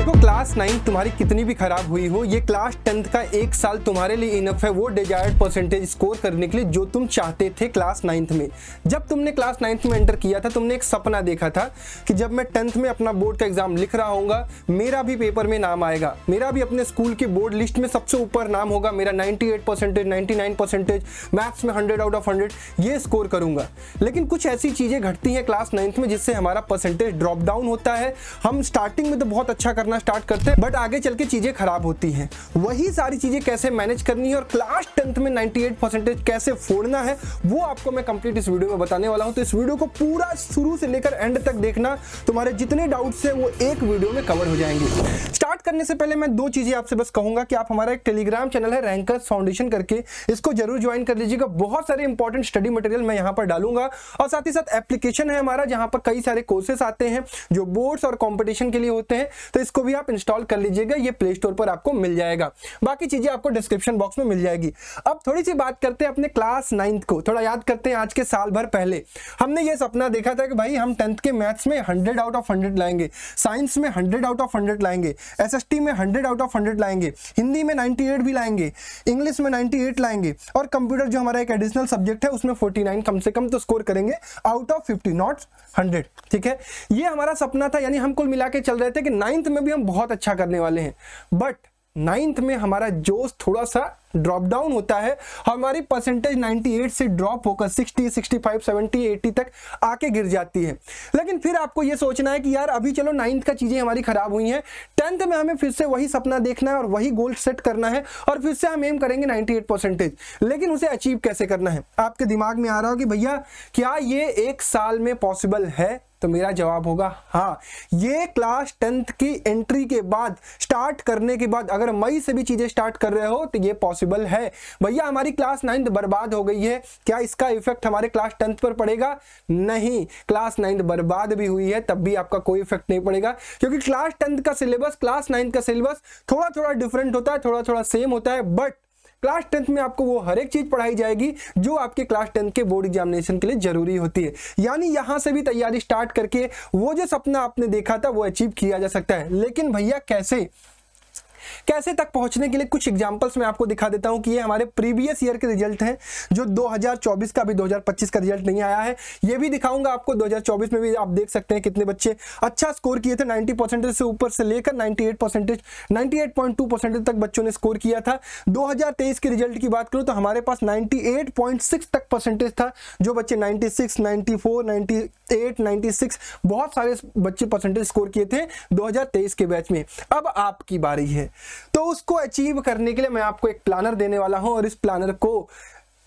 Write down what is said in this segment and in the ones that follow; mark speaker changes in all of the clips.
Speaker 1: देखो क्लास 9 तुम्हारी कितनी भी खराब हुई हो, ये क्लास 10th का एक साल तुम्हारे लिए इनफ है वो डिजायर्ड परसेंटेज स्कोर करने के लिए जो तुम चाहते थे क्लास 9th में। जब तुमने क्लास 9th में एंटर किया था, तुमने एक सपना देखा था कि जब मैं 10th में अपना बोर्ड का एग्जाम लिख रहा होऊंगा, मेरा भी पेपर में नाम आएगा, मेरा भी अपने स्कूल की बोर्ड लिस्ट में सबसे ऊपर नाम होगा, मेरा 98%, 99%, मैथ्स में 100 आउट ऑफ 100 ये स्कोर करूंगा। लेकिन कुछ ऐसी चीजें घटती हैं क्लास 9th में जिससे हमारा परसेंटेज ड्रॉप डाउन होता है। हम स्टार्टिंग में तो बहुत अच्छा करना स्टार्ट करते हैं, बट आगे चल के चीजें खराब होती हैं। वही सारी चीजें कैसे मैनेज करनी है और क्लास 10th में 98% कैसे फोड़ना है, वो आपको मैं कंप्लीट इस वीडियो में बताने वाला हूं। तो इस वीडियो को पूरा शुरू से लेकर एंड तक देखना, तुम्हारे जितने डाउट्स हैं वो एक वीडियो में कवर हो जाएंगे। स्टार्ट करने से पहले मैं दो चीजें आपसे बस कहूंगा कि आप हमारा एक टेलीग्राम चैनल है रैंकर्स फाउंडेशन करके, इसको जरूर ज्वाइन कर लीजिएगा। बहुत सारे इंपॉर्टेंट स्टडी मटेरियल मैं यहाँ पर डालूंगा और साथ ही साथ एप्लीकेशन है हमारा जहां पर कई सारे कोर्सेस आते हैं जो बोर्ड्स और कंपटीशन के लिए होते हैं, तो इसको भी आप इंस्टॉल कर लीजिएगा। ये प्ले स्टोर पर आपको मिल जाएगा, बाकी चीजें आपको डिस्क्रिप्शन बॉक्स में मिल जाएगी। अब थोड़ी सी बात करते हैं अपने क्लास 9th को, थोड़ा याद करते हैं। आज के साल भर पहले हमने ये सपना देखा था कि भाई हम 10th के मैथ्स में 100 आउट ऑफ 100 लाएंगे, साइंस में 100 आउट ऑफ 100 लाएंगे, एसएसटी में 100 आउट ऑफ 100 लाएंगे, हिंदी में 98 भी लाएंगे, इंग्लिश में 98 लाएंगे और कंप्यूटर जो हमारा एक एडिशनल सब्जेक्ट है उसमें 49 कम से कम तो स्कोर करेंगे आउट ऑफ 50 नॉट 100। ठीक है, ये हमारा सपना था। यानी हम कुल मिला के चल रहे थे कि 9th में भी हम बहुत अच्छा करने वाले हैं, बट 9th में हमारा जोश थोड़ा सा ड्रॉप डाउन होता है। हमारी परसेंटेज 98 से ड्रॉप होकर 60, 65, 70, 80 तक आके गिर जाती है। लेकिन फिर आपको ये सोचना है कि यार अभी चलो 9th का चीजें हमारी खराब हुई हैं, 10th में हमें फिर से वही सपना देखना है और वही गोल सेट करना है और फिर से हम एम करेंगे 98%। लेकिन उसे अचीव कैसे करना है? आपके दिमाग में आ रहा हो कि भैया क्या ये एक साल में पॉसिबल है? तो मेरा जवाब होगा हाँ। ये क्लास 10th की एंट्री के बाद, स्टार्ट करने के बाद, अगर मई से भी चीजें स्टार्ट कर रहे हो तो ये पॉसिबल है। भैया हमारी क्लास 9th बर्बाद हो गई है, क्या इसका इफेक्ट हमारे क्लास 10th पर पड़ेगा? नहीं, क्लास 9th बर्बाद भी हुई है तब भी आपका कोई इफेक्ट नहीं पड़ेगा, क्योंकि क्लास 10th का सिलेबस क्लास 9th का सिलेबस थोड़ा थोड़ा डिफरेंट होता है, थोड़ा थोड़ा सेम होता है, बट क्लास 10th में आपको वो हर एक चीज पढ़ाई जाएगी जो आपके क्लास 10th के बोर्ड एग्जामिनेशन के लिए जरूरी होती है। यानी यहां से भी तैयारी स्टार्ट करके वो जो सपना आपने देखा था वो अचीव किया जा सकता है। लेकिन भैया कैसे तक पहुंचने के लिए कुछ एग्जांपल्स मैं आपको दिखा देता हूं कि ये हमारे प्रीवियस ईयर के रिजल्ट हैं, जो 2024 का, अभी 2025 का रिजल्ट नहीं आया है। ये भी दिखाऊंगा आपको। 2024 में भी आप देख सकते हैं कितने बच्चे अच्छा स्कोर किए थे, 90% से ऊपर से लेकर 98%, 98.2% तक बच्चों ने स्कोर किया था। 2023 के रिजल्ट की बात करूं तो हमारे पास 98.6 तक परसेंटेज था। जो बच्चे 96, 94, 98, 96 बहुत सारे बच्चे परसेंटेज स्कोर किए थे 2023 के बैच में। अब आपकी बारी है, तो उसको अचीव करने के लिए मैं आपको एक प्लानर देने वाला हूं और इस प्लानर को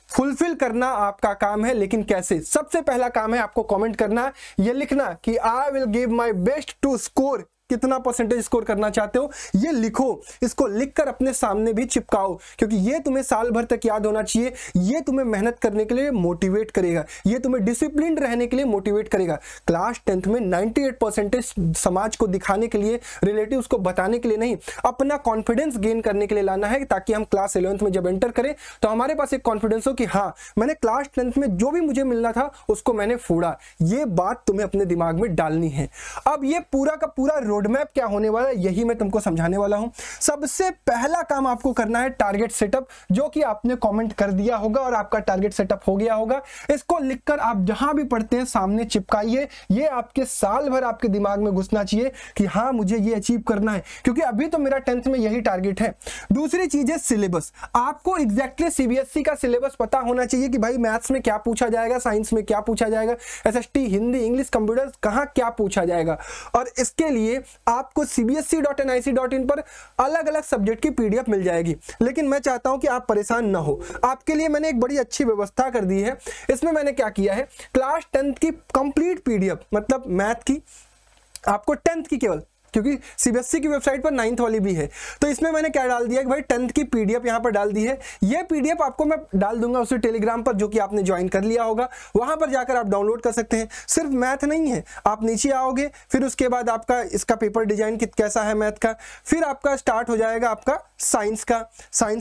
Speaker 1: फुलफिल करना आपका काम है। लेकिन कैसे? सबसे पहला काम है आपको कमेंट करना, ये लिखना कि I will give my best to score. कितना परसेंटेज स्कोर करना चाहते हो ये लिखो। इसको लिखकर अपने सामने भी चिपकाओ, क्योंकि ये तुम्हें साल भर तक याद होना चाहिए। ये तुम्हें मेहनत करने के लिए मोटिवेट करेगा, ये तुम्हें डिसिप्लिन रहने के लिए मोटिवेट करेगा। क्लास 10th में 98% समाज को दिखाने के लिए, रिलेटिव्स को बताने के लिए नहीं, अपना कॉन्फिडेंस गेन करने के लिए लाना है, ताकि हम क्लास 11th में जब एंटर करें तो हमारे पास एक कॉन्फिडेंस हो कि हाँ मैंने क्लास 10th में जो भी मुझे मिलना था उसको मैंने फोड़ा। ये बात तुम्हें अपने दिमाग में डालनी है। अब ये पूरा का पूरा रोड मैप क्या होने वाला है यही मैं तुमको समझाने वाला हूं। सबसे पहला काम आपको करना है टारगेट सेटअप, जो कि आपने कमेंट कर दिया होगा और आपका टारगेट सेटअप हो गया होगा। इसको लिखकर आप जहां भी पढ़ते हैं सामने चिपकाइए। ये आपके साल भर आपके दिमाग में घुसना चाहिए कि हाँ मुझे ये अचीव करना है, क्योंकि अभी तो मेरा 10th में यही टारगेट है। दूसरी चीज है सिलेबस। आपको एग्जैक्टली सीबीएसई का सिलेबस पता होना चाहिए कि भाई मैथ्स में क्या पूछा जाएगा, साइंस में क्या पूछा जाएगा, एसएसटी, हिंदी, इंग्लिश, कंप्यूटर कहां क्या पूछा जाएगा। और इसके लिए आपको cbse.nic.in पर अलग अलग सब्जेक्ट की पीडीएफ मिल जाएगी। लेकिन मैं चाहता हूं कि आप परेशान ना हो, आपके लिए मैंने एक बड़ी अच्छी व्यवस्था कर दी है। इसमें मैंने क्या किया है, क्लास 10th की कंप्लीट पीडीएफ, मतलब मैथ की, आपको 10th की केवल, क्योंकि सीबीएसई की वेबसाइट पर 9th वाली भी है, तो इसमें मैंने क्या डाल दिया कि भाई 10th की पीडीएफ यहां पर डाल दी है। ये पीडीएफ आपको मैं डाल दूंगा उसे टेलीग्राम पर, जो कि आपने ज्वाइन कर लिया होगा। वहां पर जाकर आप डाउनलोड कर सकते हैं। सिर्फ मैथ नहीं है, आप नीचे आओगे, फिर उसके बाद आपका इसका पेपर डिजाइन कैसा है मैथ का, फिर आपका स्टार्ट हो जाएगा आपका साइंस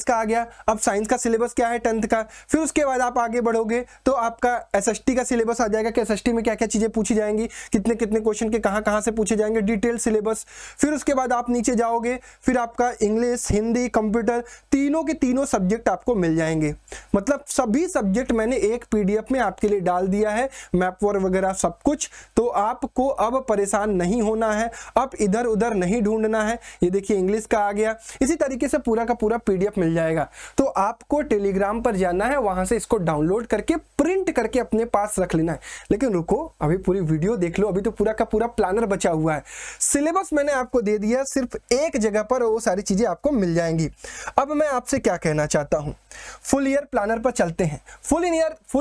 Speaker 1: का आ गया। अब साइंस का सिलेबस क्या है 10th का। फिर उसके बाद आप आगे बढ़ोगे तो आपका एसएसटी का सिलेबस आ जाएगा कि एसएसटी में क्या क्या चीजें पूछी जाएंगी, कितने कितने क्वेश्चन के कहां से पूछे जाएंगे, डिटेल सिलेबस सिलेबस। फिर उसके बाद आप नीचे जाओगे, फिर आपका इंग्लिश, हिंदी, कंप्यूटर, तीनों के तीनों सब्जेक्ट आपको मिल जाएंगे। मतलब सभी सब्जेक्ट मैंने एक पीडीएफ में आपके लिए डाल दिया है, मैप वगैरह सब कुछ। तो आपको अब परेशान नहीं होना है, अब इधर उधर नहीं ढूंढना है। ये देखिए इंग्लिश का आ गया, इसी तरीके से पूरा का पूरा पीडीएफ मिल जाएगा। तो आपको टेलीग्राम पर जाना है, वहां से इसको डाउनलोड करके प्रिंट करके अपने पास रख लेना है। लेकिन रुको, अभी पूरी वीडियो देख लो, अभी तो पूरा का पूरा प्लानर बचा हुआ है। सिलेबस मैंने आपको दे दिया सिर्फ एक जगह पर, वो सारी चीजें आपको मिल जाएंगी। अब मैं आपसे क्या कहना चाहता हूं, फुल ईयर प्लानर पर चलते हैं। फुल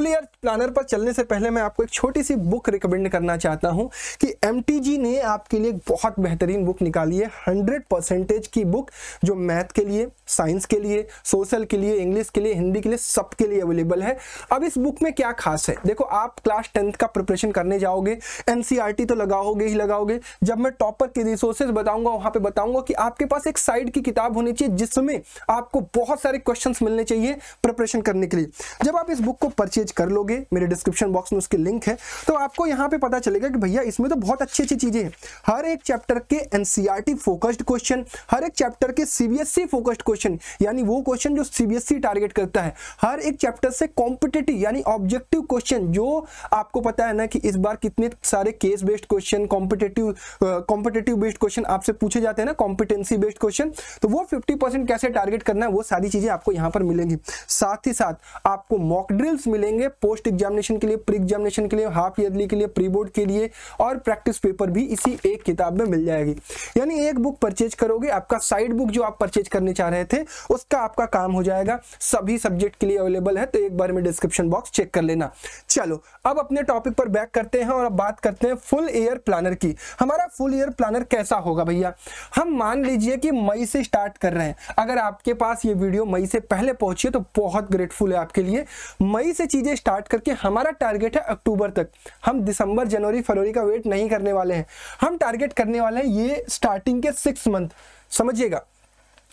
Speaker 1: ईयर प्लानर पर चलने से पहले मैं आपको एक छोटी सी बुक रिकमेंड करना चाहता हूं कि एमटीजी ने आपके लिए बहुत बेहतरीन बुक निकाली है, 100% की बुक, जो मैथ के लिए, साइंस के लिए, सोशल के लिए, इंग्लिश के लिए, हिंदी के लिए, सबके लिए अवेलेबल है। अब इस बुक में क्या खास है, देखो आप क्लास 10th का प्रिपरेशन करने जाओगे, एनसीईआरटी तो लगाओगे ही लगाओगे। जब मैं टॉपर के रिसोर्सेज बताऊंगा, वहां पे बताऊंगा कि आपके पास एक साइड की किताब होनी चाहिए जिसमें आपको बहुत सारे क्वेश्चंस मिलने चाहिए प्रिपरेशन करने के लिए। जब आप इस बुक को परचेज कर लोगे, मेरे डिस्क्रिप्शन बॉक्स में उसकी लिंक है, तो आपको यहाँ पे पता चलेगा कि भैया इसमें तो बहुत अच्छी अच्छी चीजें हैं। हर एक चैप्टर के एनसीईआरटी फोकस्ड क्वेश्चन, हर एक चैप्टर के सीबीएसई फोकस्ड क्वेश्चन, यानी वो क्वेश्चन जो सीबीएसई टारगेट करता है। हर एक चैप्टर से कॉम्पिटिटिव यानी ऑब्जेक्टिव क्वेश्चन, जो आपको पता है ना कि इस बार कितने सारे case based question, competitive based question आपसे पूछे जाते हैं ना, कॉम्पिटेंसी बेस्ड क्वेश्चन, तो वो 50% कैसे टारगेट करना है, वो सारी चीजें आपको यहाँ पर मिलेंगी। साथ ही साथ आपको मॉक ड्रिल्स मिलेंगे पोस्ट एग्जामिनेशन के लिए, प्री एग्जामिनेशन के लिए, हाफ ईयरली के लिए, प्री बोर्ड के लिए, और प्रैक्टिस पेपर भी इसी एक किताब में मिल जाएगी। यानी एक बुक परचेज करोगे, आपका साइड बुक जो आप परचेज करने चाह रहे थे उसका आपका काम हो जाएगा। सभी सब्जेक्ट के लिए अवेलेबल है, तो एक बार में डिस्क्रिप्शन बॉक्स चेक कर लेना। चलो अब अपने टॉपिक पर बैक करते हैं और अब बात करते हैं फुल ईयर प्लानर की। हमारा फुल ईयर प्लानर कैसा होगा भैया, हम मान लीजिए कि मई से स्टार्ट कर रहे हैं। अगर आपके पास ये वीडियो मई से पहले पहुंची है तो बहुत ग्रेटफुल है आपके लिए। मई से चीजें स्टार्ट करके हमारा टारगेट है अक्टूबर तक। हम दिसंबर, जनवरी, फरवरी का वेट नहीं करने वाले हैं, हम टारगेट करने वाले हैं ये स्टार्टिंग के 6 मंथ। समझिएगा,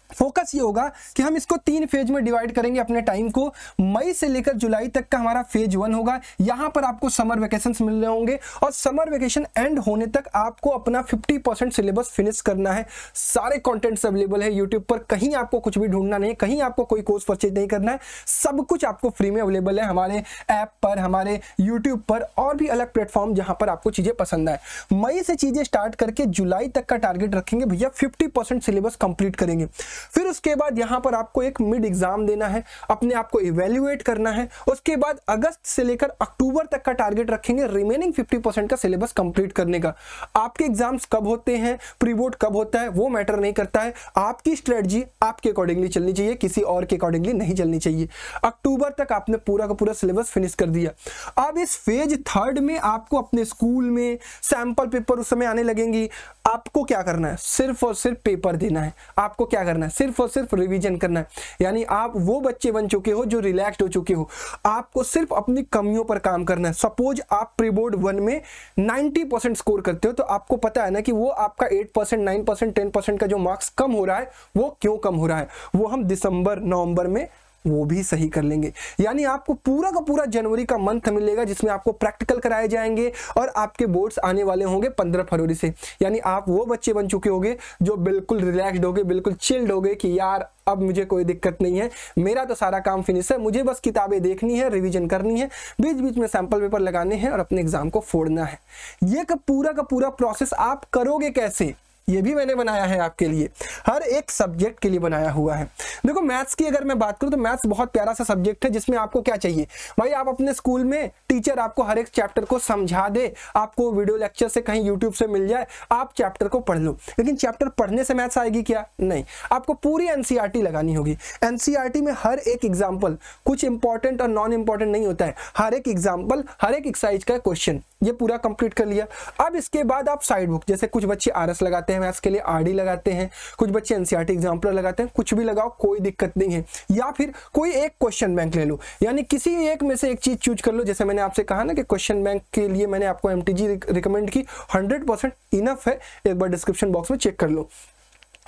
Speaker 1: फोकस ये होगा कि हम इसको 3 फेज में डिवाइड करेंगे अपने टाइम को। मई से लेकर जुलाई तक का हमारा फेज 1 होगा। यहां पर आपको समर वेकेशंस मिल रहे होंगे और समर वेकेशन एंड होने तक आपको अपना 50% सिलेबस फिनिश करना है। सारे कंटेंट्स अवेलेबल है यूट्यूब पर, कहीं आपको कुछ भी ढूंढना नहीं, कहीं आपको कोई कोर्स परचेज नहीं करना है, सब कुछ आपको फ्री में अवेलेबल है हमारे ऐप पर, हमारे यूट्यूब पर और भी अलग प्लेटफॉर्म जहां पर आपको चीजें पसंद आए। मई से चीजें स्टार्ट करके जुलाई तक का टारगेट रखेंगे भैया, 50% सिलेबस कंप्लीट करेंगे। फिर उसके बाद यहां पर आपको एक मिड एग्जाम देना है, अपने आप को इवैल्यूएट करना है। उसके बाद अगस्त से लेकर अक्टूबर तक का टारगेट रखेंगे रिमेनिंग 50% का सिलेबस कंप्लीट करने का। आपके एग्जाम्स कब होते हैं, प्री बोर्ड कब होता है, वो मैटर नहीं करता है। आपकी स्ट्रेटजी आपके अकॉर्डिंगली चलनी चाहिए, किसी और के अकॉर्डिंगली नहीं चलनी चाहिए। अक्टूबर तक आपने पूरा का पूरा सिलेबस फिनिश कर दिया। अब इस फेज 3 में आपको अपने स्कूल में सैंपल पेपर उस समय आने लगेंगी। आपको क्या करना है, सिर्फ और सिर्फ पेपर देना है। आपको क्या करना है, सिर्फ और सिर्फ रिवीजन करना है। यानी आप वो बच्चे बन चुके हो जो रिलैक्स्ड हो चुके हो, आपको सिर्फ अपनी कमियों पर काम करना है। सपोज आप प्री बोर्ड 1 में 90% स्कोर करते हो, तो आपको पता है ना कि वो आपका 8%, 9%, 10% का जो मार्क्स कम हो रहा है, वो क्यों कम हो रहा है, वो हम दिसंबर, नवंबर में वो भी सही कर लेंगे। यानी आपको पूरा का पूरा जनवरी का मंथ मिलेगा जिसमें आपको प्रैक्टिकल कराए जाएंगे और आपके बोर्ड्स आने वाले होंगे 15 फरवरी से। यानी आप वो बच्चे बन चुके होंगे जो बिल्कुल रिलैक्स्ड होगे, बिल्कुल चिल्ड होगे कि यार अब मुझे कोई दिक्कत नहीं है, मेरा तो सारा काम फिनिश है, मुझे बस किताबें देखनी है, रिवीजन करनी है, बीच बीच में सैंपल पेपर लगाने हैं और अपने एग्जाम को फोड़ना है। ये पूरा का पूरा प्रोसेस आप करोगे कैसे, ये भी मैंने बनाया है आपके लिए, हर एक सब्जेक्ट के लिए बनाया हुआ है। देखो मैथ्स की अगर मैं बात करूं तो मैथ्स बहुत प्यारा सा सब्जेक्ट है जिसमें आपको क्या चाहिए भाई, आप अपने स्कूल में टीचर आपको हर एक चैप्टर को समझा दे, आपको वीडियो लेक्चर से कहीं यूट्यूब से मिल जाए, आप चैप्टर को पढ़ लो। लेकिन चैप्टर पढ़ने से मैथ्स आएगी क्या, नहीं, आपको पूरी एनसीईआरटी लगानी होगी। एनसीईआरटी में हर एक एग्जाम्पल, कुछ इंपॉर्टेंट और नॉन इंपॉर्टेंट नहीं होता है, हर एक एग्जाम्पल, हर एक एक्सरसाइज का क्वेश्चन, ये पूरा कंप्लीट कर लिया। अब इसके बाद आप साइड बुक, जैसे कुछ बच्चे आरएस लगाते हैं मैथ्स के लिए, आरडी लगाते हैं, कुछ बच्चे एनसीईआरटी एग्जाम्पलर लगाते हैं, कुछ भी लगाओ कोई दिक्कत नहीं है। या फिर कोई एक क्वेश्चन बैंक ले लो, यानी किसी एक में से एक चीज चूज कर लो। जैसे मैंने आपसे कहा ना कि क्वेश्चन बैंक के लिए मैंने आपको एमटीजी रिकमेंड की, 100% इनफ है, एक बार डिस्क्रिप्शन बॉक्स में चेक कर लो।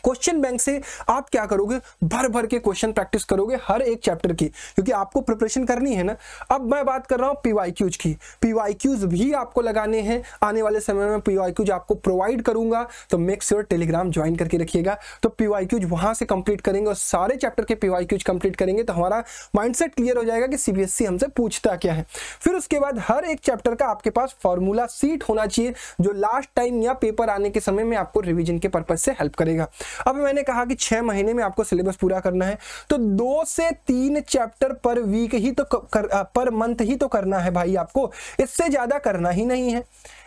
Speaker 1: क्वेश्चन बैंक से आप क्या करोगे, भर भर के क्वेश्चन प्रैक्टिस करोगे हर एक चैप्टर की, क्योंकि आपको प्रिपरेशन करनी है ना। अब मैं बात कर रहा हूं पीवाईक्यूज की, पीवाईक्यूज भी आपको लगाने हैं, आने वाले समय में पीवाईक्यूज आपको प्रोवाइड करूंगा, तो मेक श्योर टेलीग्राम ज्वाइन करके रखिएगा। तो पीवाईक्यूज वहां से कंप्लीट करेंगे और सारे चैप्टर के पीवाईक्यूज कंप्लीट करेंगे तो हमारा माइंडसेट क्लियर हो जाएगा कि सीबीएसई हमसे पूछता क्या है। फिर उसके बाद हर एक चैप्टर का आपके पास फॉर्मूला सीट होना चाहिए, जो लास्ट टाइम या पेपर आने के समय में आपको रिवीजन के पर्पज से हेल्प करेगा। अब मैंने कहा कि 6 महीने में आपको सिलेबस पूरा करना है, तो 2 से 3 चैप्टर पर वीक ही तो पर मंथ ही तो करना है भाई आपको, इससे ज्यादा करना ही नहीं है,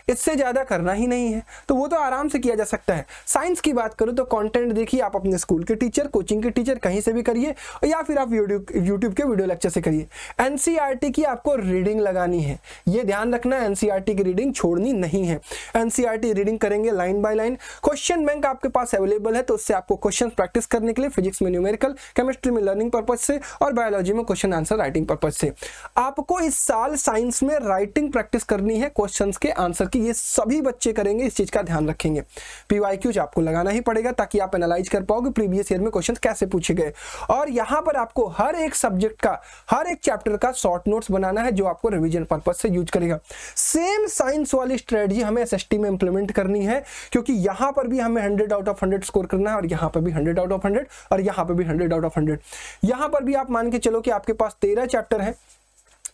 Speaker 1: इससे ज्यादा करना ही नहीं है। तो वो तो आराम से किया जा सकता है। साइंस की बात करूं तो कंटेंट देखिए, आप अपने स्कूल के टीचर, कोचिंग के टीचर कहीं से भी करिए, या फिर आप यूट्यूब के वीडियो लेक्चर से करिए। एनसीईआरटी की आपको रीडिंग लगानी है, ये ध्यान रखना, एनसीईआरटी की रीडिंग छोड़नी नहीं है। एनसीईआरटी रीडिंग करेंगे line by line. Question bank आपके पास अवेलेबल है, तो उससे आपको क्वेश्चन प्रैक्टिस करने के लिए फिजिक्स में न्यूमेरिकल, केमिस्ट्री में लर्निंग पर्पज से और बायोलॉजी में क्वेश्चन आंसर राइटिंग पर्पज से। आपको इस साल साइंस में राइटिंग प्रैक्टिस करनी है, क्वेश्चंस के आंसर की, ये सभी बच्चे करेंगे, इस चीज का ध्यान रखेंगे। पीवाईक्यूज आपको लगाना ही पड़ेगा ताकि आप एनालाइज कर पाओगे प्रीवियस ईयर में क्वेश्चन कैसे पूछे गए। और यहां पर आपको हर एक सब्जेक्ट का, हर एक चैप्टर का शॉर्ट नोट्स बनाना है, जो आपको रिवीजन पर्पज से यूज करेगा। सेम साइंस वाली स्ट्रेटजी हमें एसएसटी में इंप्लीमेंट करनी है, क्योंकि यहां पर भी हमें 100 आउट ऑफ 100 स्कोर करना है, और यहां पर भी 100 आउट ऑफ 100, और यहां पर भी 100 आउट ऑफ 100। यहां पर भी आप मान के चलो कि आपके पास 13 चैप्टर है,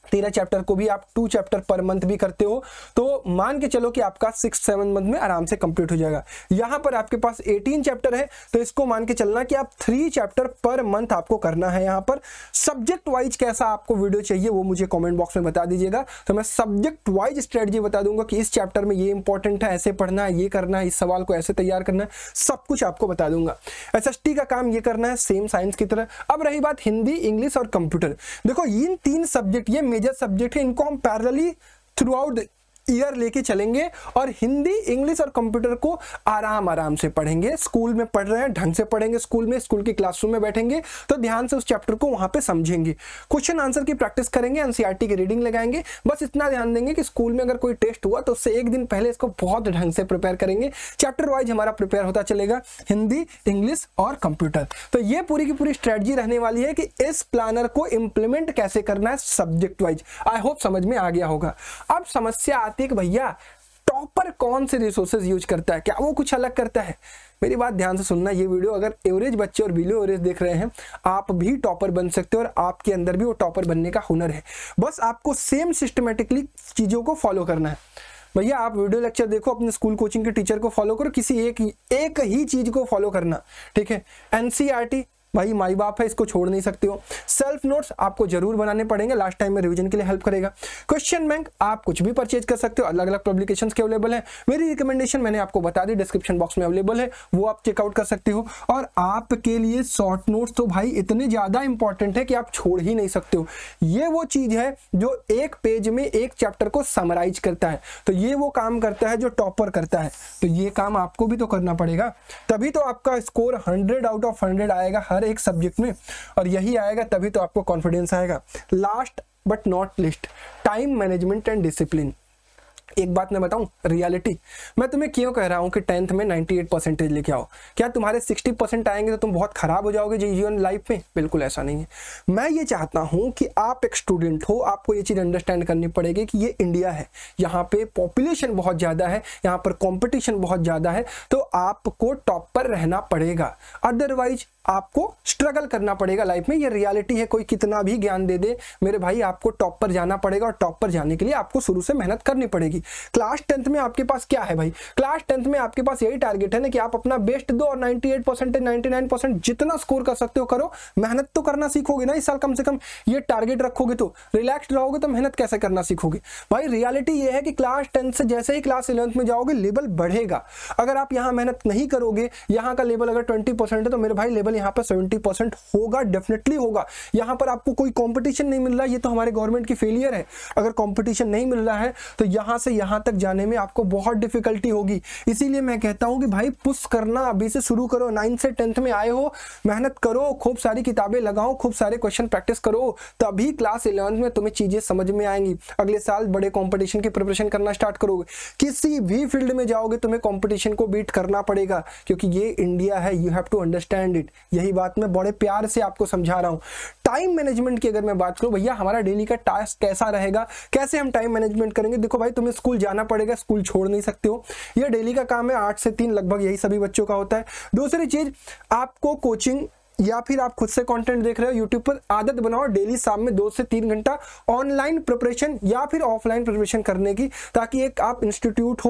Speaker 1: 13 चैप्टर को भी आप 2 चैप्टर पर मंथ भी करते हो, तो मान के चलो कि आपका 6-7 मंथ में आराम से कंप्लीट हो जाएगा। यहां पर आपके पास 18 चैप्टर है, तो इसको मान के चलना कि आप 3 चैप्टर पर मंथ आपको करना है। यहां पर सब्जेक्ट वाइज कैसा आपको वीडियो चाहिए वो मुझे कमेंट बॉक्स में बता दीजिएगा, तो मैं सब्जेक्ट वाइज स्ट्रेटजी बता दूंगा कि इस चैप्टर में ये इंपॉर्टेंट है, ऐसे पढ़ना है, ये करना है, इस सवाल को ऐसे तैयार करना है, सब कुछ आपको बता दूंगा। एसएसटी का काम ये करना है सेम साइंस की तरह। अब रही बात हिंदी, इंग्लिश और कंप्यूटर, देखो इन 3 सब्जेक्ट ये मेजर सब्जेक्ट है, इनको हम पैरेलली थ्रू आउट ईयर लेके चलेंगे, और हिंदी, इंग्लिश और कंप्यूटर को आराम से पढ़ेंगे। स्कूल में पढ़ रहे हैं, ढंग से पढ़ेंगे, स्कूल में, स्कूल की क्लासरूम में बैठेंगे तो ध्यान से उस चैप्टर को वहां पे समझेंगे, क्वेश्चन आंसर की प्रैक्टिस करेंगे, एनसीईआरटी की रीडिंग लगाएंगे। बस इतना ध्यान देंगे कि स्कूल में अगर कोई टेस्ट हुआ तो उससे 1 दिन पहले इसको बहुत ढंग से प्रिपेयर करेंगे। चैप्टर वाइज हमारा प्रिपेयर होता चलेगा, हिंदी, इंग्लिश और कंप्यूटर। तो ये पूरी की पूरी स्ट्रेटजी रहने वाली है कि इस प्लानर को इंप्लीमेंट कैसे करना है सब्जेक्ट वाइज। आई होप समझ में आ गया होगा। अब समस्या कि भैया टॉपर कौन से रिसोर्सेज यूज करता है, क्या वो कुछ अलग करता है? मेरी बात ध्यान से सुनना, ये वीडियो अगर एवरेज बच्चे और बिलो एवरेज देख रहे हैं, आप भी टॉपर बन सकते हो, और आपके अंदर भी वो टॉपर बनने का हुनर है। बस आपको सेम सिस्टमेटिकली चीजों को फॉलो करना है। भैया आप वीडियो लेक्चर देखो, अपने स्कूल कोचिंग के टीचर को फॉलो करो, किसी एक ही चीज को फॉलो करना, ठीक है। एनसीईआरटी भाई माई बाप है, इसको छोड़ नहीं सकते हो। सेल्फ नोट्स आपको जरूर बनाने पड़ेंगे, लास्ट टाइम में रिवीजन के लिए हेल्प करेगा। क्वेश्चन बैंक आप कुछ भी परचेज कर सकते हो, अलग अलग पब्लिकेशंस के अवेलेबल है। मेरी रिकमेंडेशन मैंने आपको बता दी, डिस्क्रिप्शन बॉक्स में अवेलेबल है, वो आप चेकआउट कर सकते हो। और आपके लिए शॉर्ट नोट्स तो भाई इतने ज्यादा इंपॉर्टेंट है कि आप छोड़ ही नहीं सकते हो। ये वो चीज है जो 1 पेज में 1 चैप्टर को समराइज करता है, तो ये वो काम करता है जो टॉपर करता है। तो ये काम आपको भी तो करना पड़ेगा, तभी तो आपका स्कोर 100 आउट ऑफ 100 आएगा हर एक सब्जेक्ट में, और यही आएगा तभी तो आपको कॉन्फिडेंस आएगा। Last but not list, time management and discipline. एक बात मैं बताऊं, रियलिटी मैं तुम्हें क्यों कह रहा हूं कि 10th में 98% लेके आओ। क्या तुम्हारे 60% आएंगे तो तुम बहुत खराब हो जाओगे जीवन लाइफ में? बिल्कुल ऐसा नहीं है। मैं ये चाहता हूं कि आप एक स्टूडेंट हो, आपको ये चीज अंडरस्टैंड करनी पड़ेगी कि ये इंडिया है, यहाँ पे पॉपुलेशन बहुत ज्यादा है, यहाँ पर कॉम्पिटिशन बहुत ज्यादा है, तो आपको टॉप पर रहना पड़ेगा, अदरवाइज आपको स्ट्रगल करना पड़ेगा लाइफ में। ये रियलिटी है, कोई कितना भी ज्ञान दे दे मेरे भाई, आपको टॉप पर जाना पड़ेगा, और टॉप पर जाने के लिए आपको शुरू से मेहनत करनी पड़ेगी। क्लास 10th में आपके पास क्या है भाई? क्लास 10th में आपके पास यही टारगेट है ना कि आप अपना बेस्ट दो, और 98% 99% जितना स्कोर कर सकते हो करो। मेहनत तो करना सीखोगे ना इस साल, कम से कम ये टारगेट रखोगे तो रिलैक्स रहोगे तो मेहनत कैसे करना सीखोगे भाई। रियलिटी ये है कि क्लास 10th से जैसे ही क्लास 11th में जाओगे लेवल बढ़ेगा। अगर आप यहाँ मेहनत नहीं करोगे, यहाँ का लेवल अगर 20% है तो मेरे भाई लेवल यहाँ पर 70% होगा, डेफिनेटली होगा। यहाँ पर आपको कोई कंपटीशन नहीं मिल रहा है, ये तो हमारे गवर्नमेंट की फेलियर है। अगर कंपटीशन नहीं मिल रहा है तो यहाँ से यहाँ तक जाने में आपको बहुत डिफिकल्टी होगी। इसीलिए मैं कहता हूँ कि भाई पुश करना अभी से शुरू करो। 9th से 10th में आए हो, मेहनत करो, खूब सारी किताबें लगाओ, खूब सारे क्वेश्चन प्रैक्टिस करो, तभी क्लास 11th में तुम्हें चीजें समझ में आएंगी। अगले साल बड़े कंपटीशन की प्रिपरेशन करना स्टार्ट करोगे, किसी भी फील्ड में जाओगे तुम्हें कंपटीशन को बीट करना पड़ेगा, क्योंकि ये इंडिया है। You have to understand it. यही बात मैं बड़े प्यार से आपको समझा रहा हूँ। टाइम मैनेजमेंट की अगर मैं बात करूं, भैया हमारा डेली का टास्क कैसा रहेगा, कैसे हम टाइम मैनेजमेंट करेंगे। देखो भाई, तुम्हें स्कूल जाना पड़ेगा, स्कूल छोड़ नहीं सकते हो, ये डेली का काम है। 8 से 3 लगभग यही सभी बच्चों का होता है। दूसरी चीज, आपको कोचिंग या फिर आप खुद से कंटेंट देख रहे हो यूट्यूब पर, आदत बनाओ डेली शाम में 2 से 3 घंटा ऑनलाइन प्रिपरेशन या फिर ऑफलाइन प्रिपरेशन करने की, ताकि एक आप इंस्टीट्यूट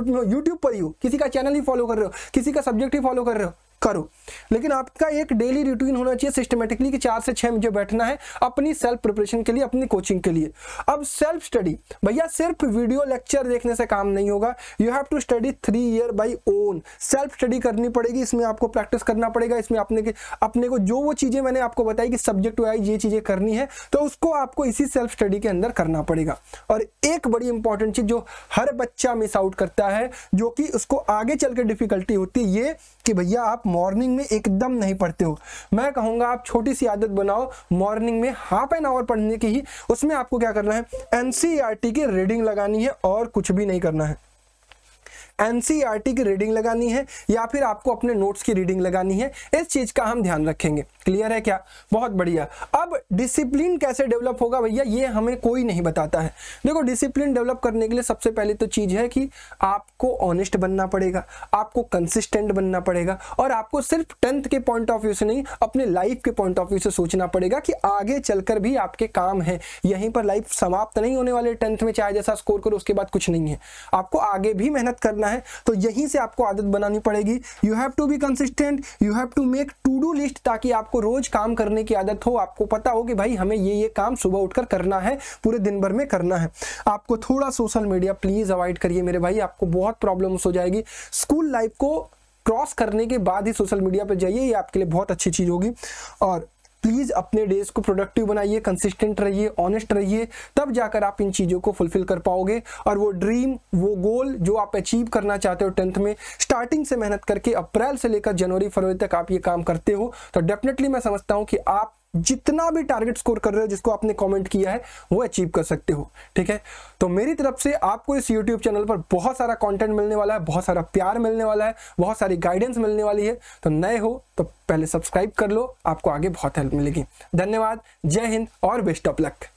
Speaker 1: में हो, यूट्यूब पर ही हो, किसी का चैनल ही फॉलो कर रहे हो, किसी का सब्जेक्ट ही फॉलो कर रहे हो, करो, लेकिन आपका एक डेली रूटीन होना चाहिए सिस्टमेटिकली कि 4 से 6 मुझे बैठना है अपनी सेल्फ प्रिपरेशन के लिए, अपनी कोचिंग के लिए। अब सेल्फ स्टडी, भैया सिर्फ वीडियो लेक्चर देखने से काम नहीं होगा। You have to study 3 year by own. Self study करनी पड़ेगी, इसमें आपको प्रैक्टिस करना पड़ेगा। इसमें अपने को जो वो चीजें मैंने आपको बताई कि सब्जेक्ट वाइज ये चीजें करनी है, तो उसको आपको इसी सेल्फ स्टडी के अंदर करना पड़ेगा। और एक बड़ी इंपॉर्टेंट चीज जो हर बच्चा मिस आउट करता है, जो कि उसको आगे चल के डिफिकल्टी होती है, ये कि भैया आप मॉर्निंग में एकदम नहीं पढ़ते हो। मैं कहूंगा आप छोटी सी आदत बनाओ, मॉर्निंग में हाफ एन आवर पढ़ने की ही। उसमें आपको क्या करना है, एनसीईआरटी की रीडिंग लगानी है और कुछ भी नहीं करना है। एनसीईआरटी की रीडिंग लगानी है या फिर आपको अपने नोट्स की रीडिंग लगानी है। इस चीज का हम ध्यान रखेंगे। क्लियर है क्या? बहुत बढ़िया। अब डिसिप्लिन कैसे डेवलप होगा भैया, ये हमें कोई नहीं बताता है। देखो, डिसिप्लिन डेवलप करने के लिए सबसे पहले तो चीज है कि आपको ऑनेस्ट बनना पड़ेगा, आपको कंसिस्टेंट बनना पड़ेगा, और आपको सिर्फ 10th के पॉइंट ऑफ व्यू से नहीं, अपने लाइफ के पॉइंट ऑफ व्यू से सोचना पड़ेगा कि आगे चलकर भी आपके काम है। यहीं पर लाइफ समाप्त नहीं होने वाले। 10th में चाहे जैसा स्कोर करो उसके बाद कुछ नहीं है, आपको आगे भी मेहनत करना है। तो यहीं से आपको आदत बनानी पड़ेगी। You have to be consistent, you have to make to do list, ताकि आपको रोज काम करने की आदत हो। आपको पता हो कि भाई हमें ये काम सुबह उठकर करना है, पूरे दिन भर में करना है। आपको थोड़ा सोशल मीडिया प्लीज अवॉइड करिए मेरे भाई, आपको बहुत प्रॉब्लम्स हो जाएगी। स्कूल लाइफ को क्रॉस करने के बाद ही सोशल मीडिया पर जाइए, ये आपके लिए बहुत अच्छी चीज होगी। और प्लीज अपने डेज को प्रोडक्टिव बनाइए, कंसिस्टेंट रहिए, ऑनेस्ट रहिए, तब जाकर आप इन चीजों को फुलफिल कर पाओगे। और वो ड्रीम, वो गोल जो आप अचीव करना चाहते हो 10th में, स्टार्टिंग से मेहनत करके अप्रैल से लेकर जनवरी फरवरी तक आप ये काम करते हो, तो डेफिनेटली मैं समझता हूं कि आप जितना भी टारगेट स्कोर कर रहे हो, जिसको आपने कमेंट किया है, वो अचीव कर सकते हो। ठीक है, तो मेरी तरफ से आपको इस YouTube चैनल पर बहुत सारा कंटेंट मिलने वाला है, बहुत सारा प्यार मिलने वाला है, बहुत सारी गाइडेंस मिलने वाली है। तो नए हो तो पहले सब्सक्राइब कर लो, आपको आगे बहुत हेल्प मिलेगी। धन्यवाद, जय हिंद और बेस्ट ऑफ लक।